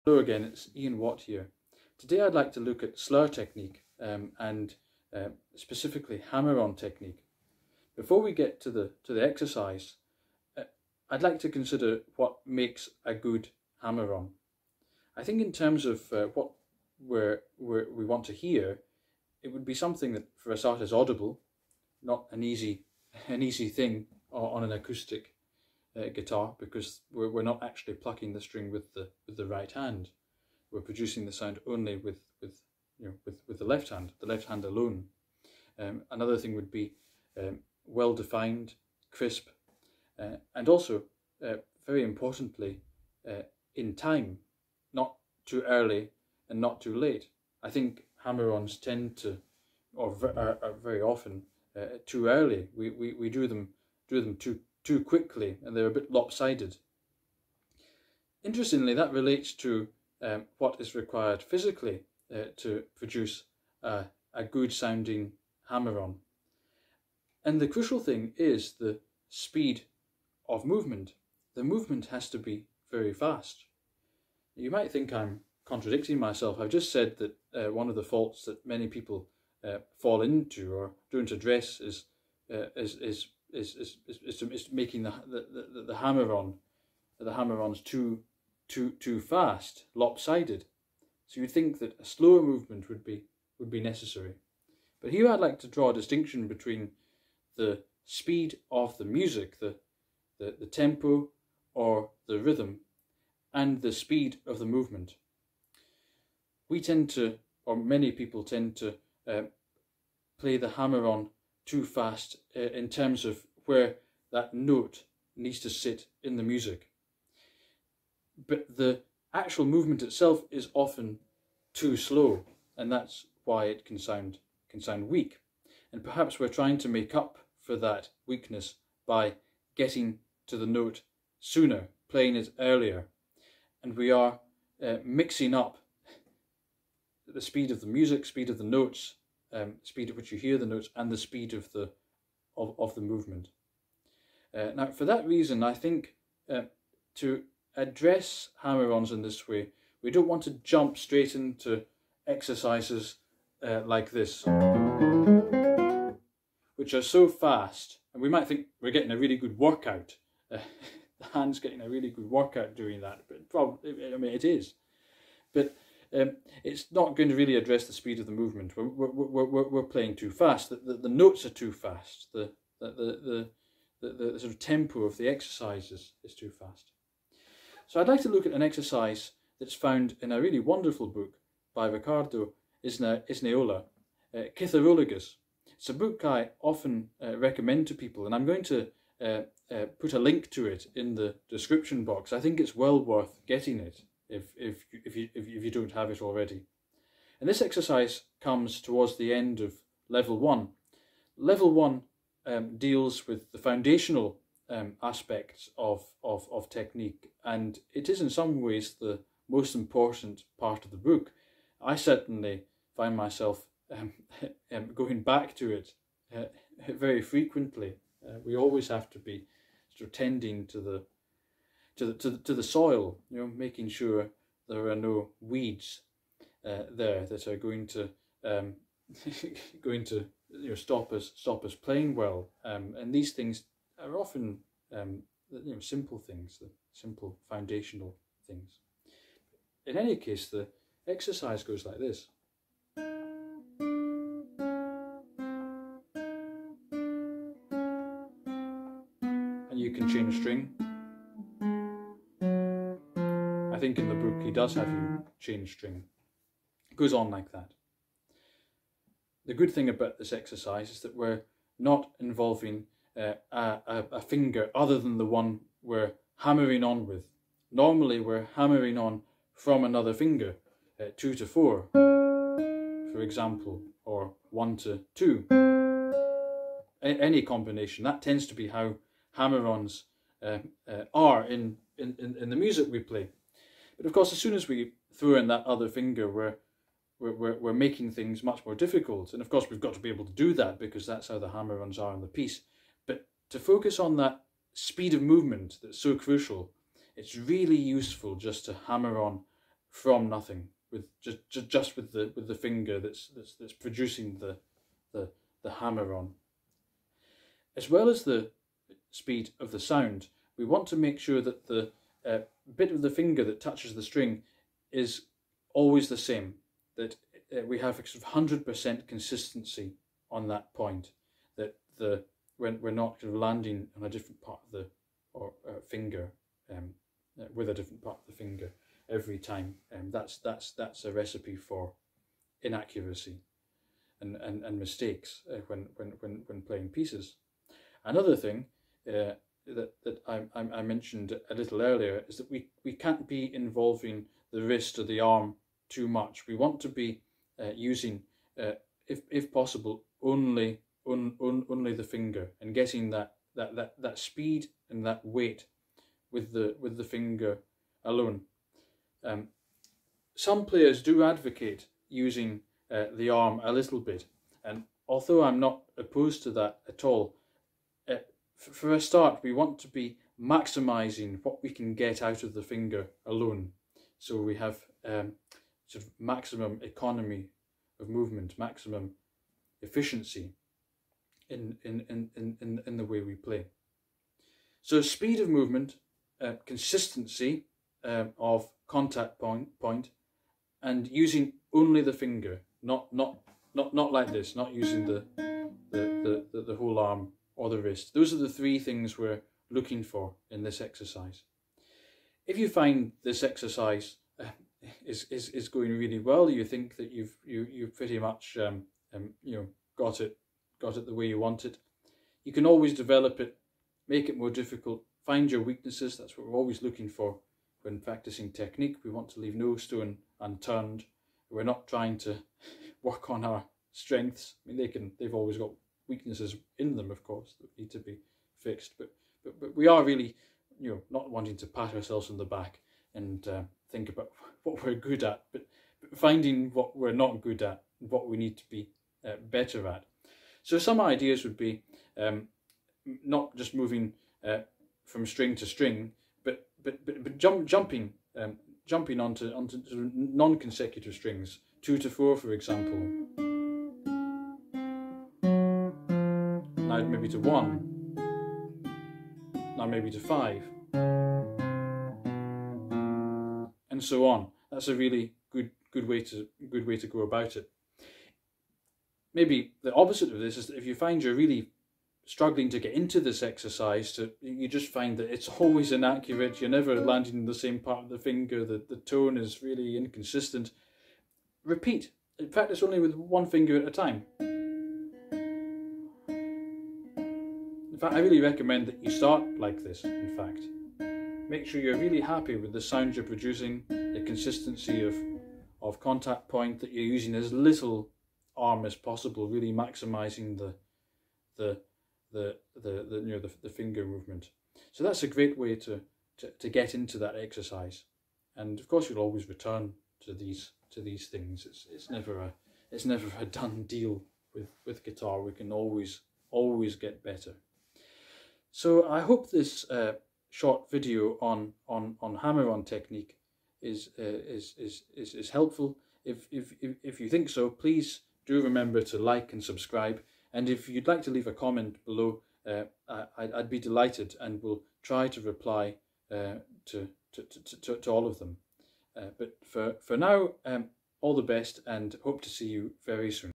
Hello again, it's Ian Watt here. Today I'd like to look at slur technique and specifically hammer-on technique. Before we get to the exercise, I'd like to consider what makes a good hammer-on. I think in terms of what we want to hear, it would be something that for a start is audible, not an easy thing on an acoustic guitar, because we're not actually plucking the string with the right hand. We're producing the sound only with the left hand alone. Another thing would be well defined, crisp, and also very importantly in time, not too early and not too late. I think hammer-ons tend to, or are very often too early. We do them too quickly, and they're a bit lopsided. Interestingly, that relates to what is required physically to produce a good sounding hammer-on. And the crucial thing is the speed of movement. The movement has to be very fast. You might think I'm contradicting myself. I've just said that one of the faults that many people fall into or don't address is making the hammer-ons too fast, lopsided. So you'd think that a slower movement would be necessary. But here I'd like to draw a distinction between the speed of the music, the tempo or the rhythm, and the speed of the movement. We tend to, or many people tend to, play the hammer-on too fast in terms of where that note needs to sit in the music. But the actual movement itself is often too slow, and that's why it can sound weak. And perhaps we're trying to make up for that weakness by getting to the note sooner, playing it earlier. And we are mixing up the speed of the music, speed of the notes, speed at which you hear the notes, and the speed of the movement. Now, for that reason, I think to address hammer-ons in this way, we don't want to jump straight into exercises like this, which are so fast, and we might think we're getting a really good workout. The hand's getting a really good workout doing that, but probably, I mean, it is. But it's not going to really address the speed of the movement. We're playing too fast. The notes are too fast. The sort of tempo of the exercise is too fast. So I'd like to look at an exercise that's found in a really wonderful book by Ricardo Iznaola, Kitharologus. It's a book I often recommend to people, and I'm going to put a link to it in the description box. I think it's well worth getting it if you don't have it already. And this exercise comes towards the end of level 1. Level 1 deals with the foundational aspects of technique, and it is in some ways the most important part of the book. I certainly find myself going back to it very frequently. We always have to be sort of tending to the soil, making sure there are no weeds there that are going to stop us playing well. And these things are often simple things, the simple foundational things. In any case, the exercise goes like this. And you can change string. I think in the book he does have you change string. It goes on like that. The good thing about this exercise is that we're not involving a finger other than the one we're hammering on with. Normally we're hammering on from another finger, 2 to 4, for example, or 1 to 2. Any combination. That tends to be how hammer-ons are in the music we play. But of course, as soon as we throw in that other finger, we're making things much more difficult. And of course, we've got to be able to do that because that's how the hammer-ons are in the piece. But to focus on that speed of movement that's so crucial, it's really useful just to hammer on from nothing, with just with the finger that's producing the hammer-on. As well as the speed of the sound, we want to make sure that the bit of the finger that touches the string is always the same, that we have a sort of 100% consistency on that point, that we're not kind of landing on a different part of the finger with a different part of the finger every time. That's a recipe for inaccuracy and mistakes when playing pieces. Another thing that I mentioned a little earlier is that we can't be involving the wrist or the arm too much. We want to be using, if possible, only the finger, and getting that speed and that weight with the finger alone. Some players do advocate using the arm a little bit, and although I'm not opposed to that at all, for a start we want to be maximizing what we can get out of the finger alone, so we have sort of maximum economy of movement, maximum efficiency in the way we play. So speed of movement, consistency of contact point, and using only the finger, not like this, not using the whole arm or the wrist. Those are the three things we're looking for in this exercise. If you find this exercise is going really well, you think that you've pretty much got it the way you want it, you can always develop it, make it more difficult, find your weaknesses. That's what we're always looking for when practicing technique. We want to leave no stone unturned. We're not trying to work on our strengths. I mean, they've always got weaknesses in them, of course, that need to be fixed. But we are really, not wanting to pat ourselves on the back and think about what we're good at, but finding what we're not good at, what we need to be better at. So some ideas would be not just moving from string to string, but jumping onto non-consecutive strings, 2 to 4, for example. Now maybe to 1. Now maybe to 5, and so on. That's a really good way to go about it. Maybe the opposite of this is that if you find you're really struggling to get into this exercise, you just find that it's always inaccurate, you're never landing in the same part of the finger, the tone is really inconsistent. Repeat. Practice only with one finger at a time. In fact, I really recommend that you start like this, in fact. Make sure you're really happy with the sound you're producing, the consistency of contact point, that you're using as little arm as possible, really maximizing the finger movement. So that's a great way to get into that exercise. And of course, you'll always return to these things. It's never a done deal with guitar. We can always get better. So I hope this short video on hammer-on technique is helpful. If you think so, please do remember to like and subscribe. And if you'd like to leave a comment below, I'd be delighted, and will try to reply to all of them. But for now, all the best, and hope to see you very soon.